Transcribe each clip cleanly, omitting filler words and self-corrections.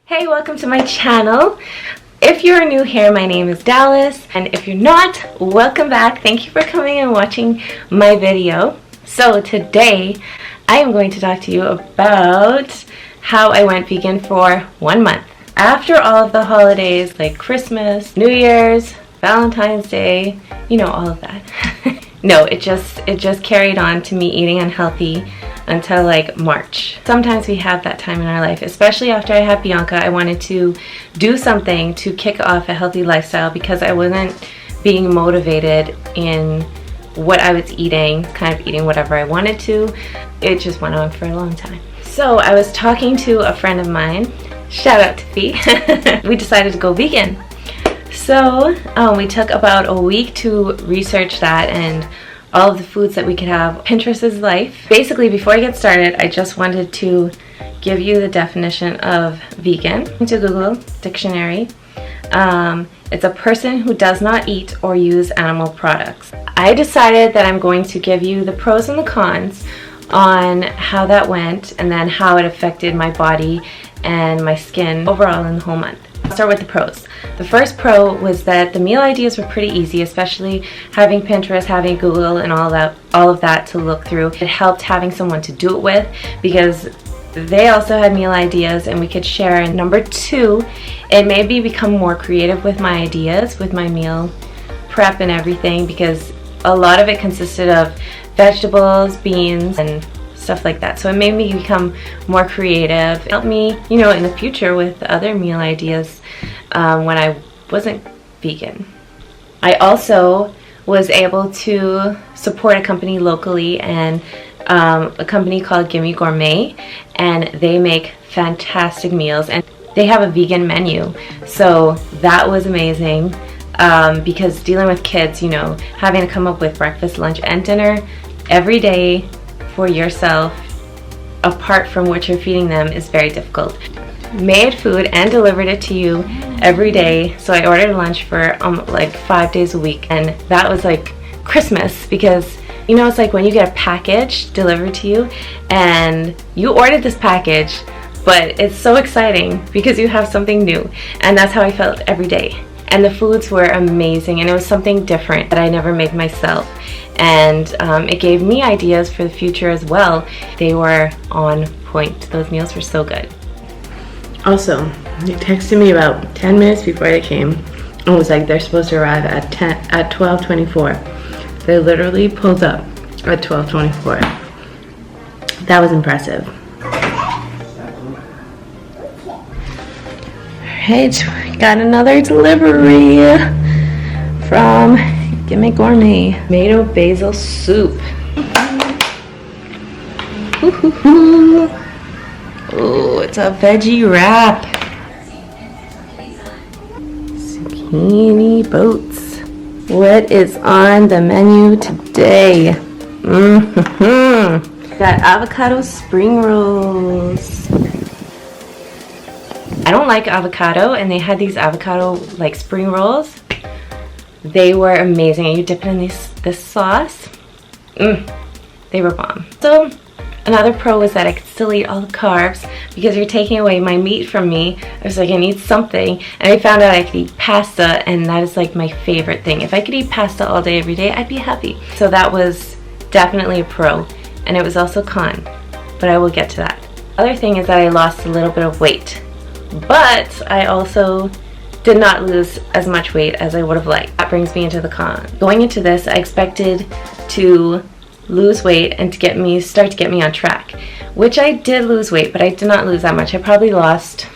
Hey, welcome to my channel. If you're new here, my name is Dallas, and if you're not, welcome back. Thank you for coming and watching my video. So today I am going to talk to you about how I went vegan for 1 month. After all of the holidays like Christmas, New Year's, Valentine's Day, you know, all of that. No, it just carried on to me eating unhealthy until like March. Sometimes we have that time in our life, especially after I had Bianca. I wanted to do something to kick off a healthy lifestyle because I wasn't being motivated in what I was eating, kind of eating whatever I wanted to. It just went on for a long time. So I was talking to a friend of mine, shout out to Fee. We decided to go vegan. So we took about a week to research that and all of the foods that we could have. Pinterest is life. Basically, before I get started, I just wanted to give you the definition of vegan. To Google dictionary, it's a person who does not eat or use animal products. I decided that I'm going to give you the pros and the cons on how that went and then how it affected my body and my skin overall in the whole month. I'll start with the pros. The first pro was that the meal ideas were pretty easy, especially having Pinterest, having Google and all of that to look through. It helped having someone to do it with because they also had meal ideas and we could share. And number two, it made me become more creative with my ideas, with my meal prep and everything, because a lot of it consisted of vegetables, beans, and stuff like that. So it made me become more creative. It helped me, you know, in the future with other meal ideas when I wasn't vegan. I also was able to support a company locally, and a company called Gimme Gourmet, and they make fantastic meals and they have a vegan menu. So that was amazing because dealing with kids, you know, having to come up with breakfast, lunch, and dinner every day for yourself apart from what you're feeding them is very difficult. Made food and delivered it to you every day. So I ordered lunch for like 5 days a week, and that was like Christmas because, you know, it's like when you get a package delivered to you and you ordered this package, but it's so exciting because you have something new, and that's how I felt every day. And the foods were amazing, and it was something different that I never made myself. And it gave me ideas for the future as well. They were on point. Those meals were so good. Also, they texted me about 10 minutes before they came and was like they're supposed to arrive at 12:24. They literally pulled up at 12:24. That was impressive. Alright, got another delivery from Gimme Gourmet. Tomato basil soup. Oh, it's a veggie wrap. Zucchini boats. What is on the menu today? Got avocado spring rolls. I don't like avocado, and they had these avocado like spring rolls. They were amazing. You dip it in this sauce. They were bomb. So another pro was that I could still eat all the carbs because you're taking away my meat from me. I was like, I need something, and I found out I could eat pasta, and that is like my favorite thing. If I could eat pasta all day every day, I'd be happy. So that was definitely a pro, and it was also a con, but I will get to that. Other thing is that I lost a little bit of weight, but I also did not lose as much weight as I would have liked. That brings me into the con. Going into this, I expected to lose weight and to start to get me on track, which I did lose weight, but I did not lose that much. I probably lost,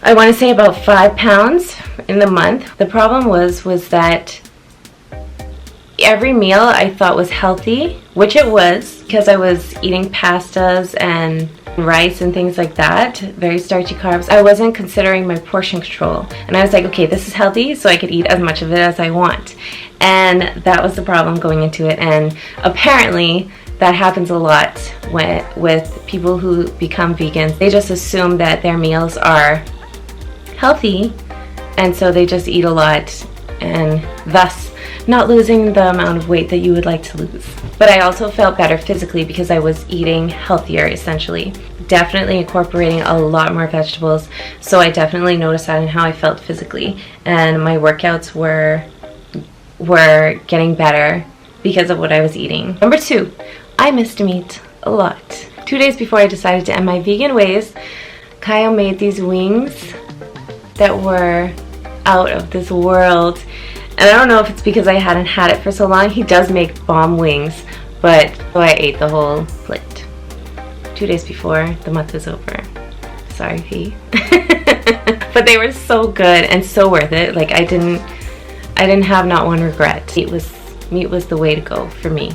I want to say about 5 pounds in the month. The problem was that every meal I thought was healthy, which it was because I was eating pastas and rice and things like that, very starchy carbs. I wasn't considering my portion control, and I was like, okay, this is healthy, so I could eat as much of it as I want. And that was the problem going into it, and apparently that happens a lot with people who become vegans. They just assume that their meals are healthy, and so they just eat a lot and thus not losing the amount of weight that you would like to lose. But I also felt better physically because I was eating healthier, essentially. Definitely incorporating a lot more vegetables, so I definitely noticed that in how I felt physically, and my workouts were getting better because of what I was eating. Number 2, I missed meat a lot. 2 days before I decided to end my vegan ways, Kyle made these wings that were out of this world. And I don't know if it's because I hadn't had it for so long. He does make bomb wings, but so I ate the whole plate 2 days before the month was over. Sorry, P. But they were so good and so worth it. Like I didn't have not one regret. Meat was the way to go for me.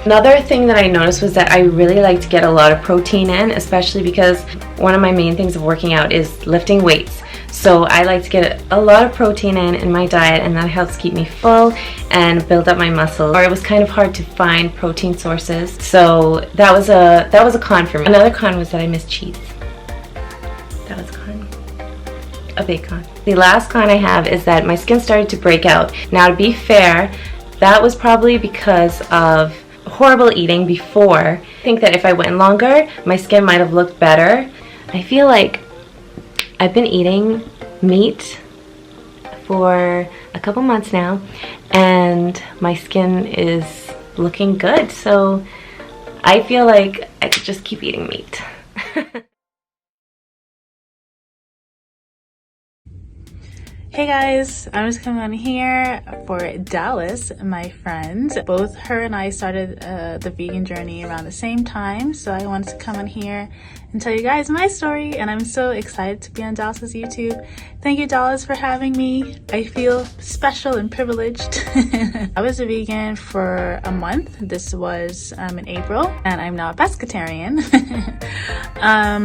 Another thing that I noticed was that I really like to get a lot of protein in, especially because one of my main things of working out is lifting weights. So I like to get a lot of protein in my diet, and that helps keep me full and build up my muscle. Or it was kind of hard to find protein sources, so that was a con for me. Another con was that I missed cheese. That was a con. A big con. The last con I have is that my skin started to break out. Now, to be fair, that was probably because of horrible eating before. I think that if I went longer, my skin might have looked better. I feel like I've been eating meat for a couple months now, and my skin is looking good, so I feel like I could just keep eating meat. Hey guys, I'm just coming on here for Dallas, my friend. Both her and I started the vegan journey around the same time, so I wanted to come on here and tell you guys my story, and I'm so excited to be on Dallas's YouTube. Thank you, Dallas, for having me. I feel special and privileged. I was a vegan for a month. This was in April, and I'm now a pescatarian.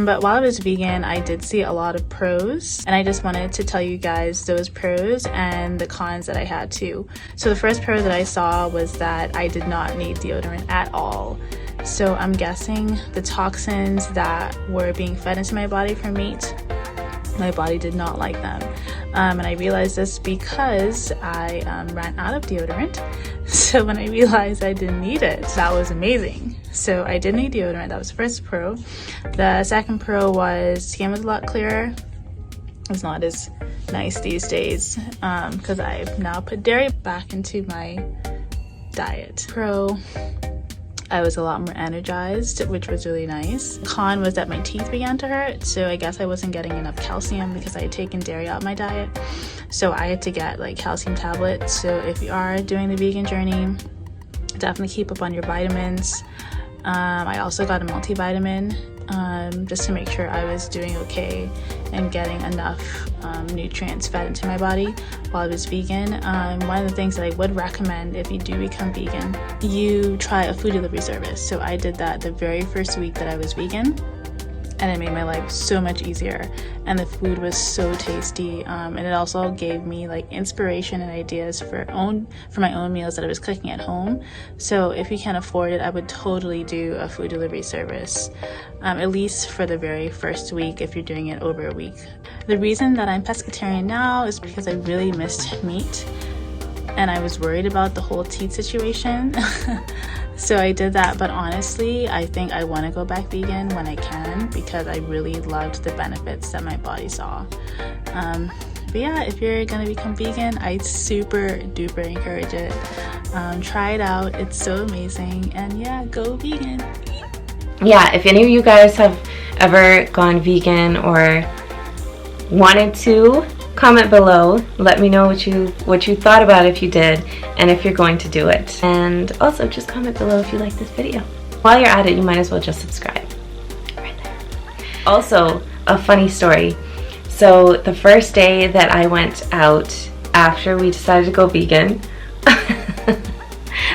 But while I was vegan, I did see a lot of pros, and I just wanted to tell you guys those pros and the cons that I had too. So the first pro that I saw was that I did not need deodorant at all. So I'm guessing the toxins that were being fed into my body from meat, my body did not like them. And I realized this because I ran out of deodorant. So when I realized I didn't need it, that was amazing. So I didn't need deodorant. That was the first pro. The second pro was skin was a lot clearer. It's not as nice these days because I've now put dairy back into my diet. Pro, I was a lot more energized, which was really nice. Con was that my teeth began to hurt, so I guess I wasn't getting enough calcium because I had taken dairy out of my diet. So I had to get like calcium tablets. So if you are doing the vegan journey, definitely keep up on your vitamins. I also got a multivitamin just to make sure I was doing okay and getting enough nutrients fed into my body while I was vegan. One of the things that I would recommend if you do become vegan, you try a food delivery service. So I did that the very first week that I was vegan, and it made my life so much easier, and the food was so tasty, and it also gave me like inspiration and ideas for my own meals that I was cooking at home. So if you can afford it, I would totally do a food delivery service, at least for the very first week if you're doing it over a week. The reason that I'm pescatarian now is because I really missed meat, and I was worried about the whole teeth situation. So I did that, but honestly, I think I want to go back vegan when I can because I really loved the benefits that my body saw. But yeah, if you're gonna become vegan, I super duper encourage it. Try it out, it's so amazing, and yeah, go vegan. Yeah, if any of you guys have ever gone vegan or wanted to, comment below. Let me know what you thought about it if you did, and if you're going to do it. And also just comment below if you like this video. While you're at it, you might as well just subscribe. Right there. Also, a funny story. So the first day that I went out after we decided to go vegan,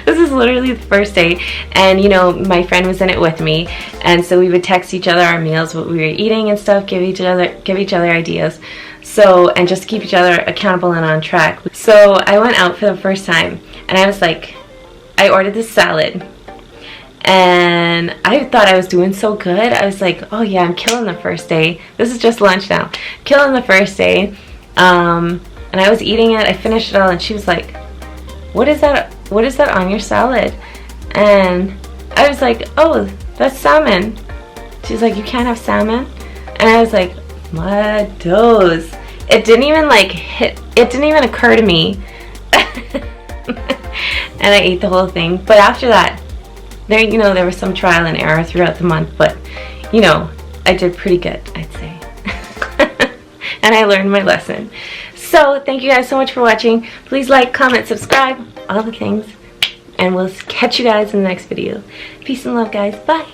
this is literally the first day, and you know, my friend was in it with me, and so we would text each other our meals, what we were eating and stuff, give each other ideas. So, and just keep each other accountable and on track. So I went out for the first time, and I was like, I ordered this salad, and I thought I was doing so good. I was like, oh yeah, I'm killing the first day. This is just lunch now. Killing the first day. And I was eating it, I finished it all, and she was like, what is that on your salad? And I was like, oh, that's salmon. She's like, you can't have salmon? And I was like, what those? It didn't even occur to me. And I ate the whole thing. But after that, there was some trial and error throughout the month, but I did pretty good, I'd say. And I learned my lesson. So thank you guys so much for watching. Please like, comment, subscribe, all the things. And we'll catch you guys in the next video. Peace and love, guys. Bye.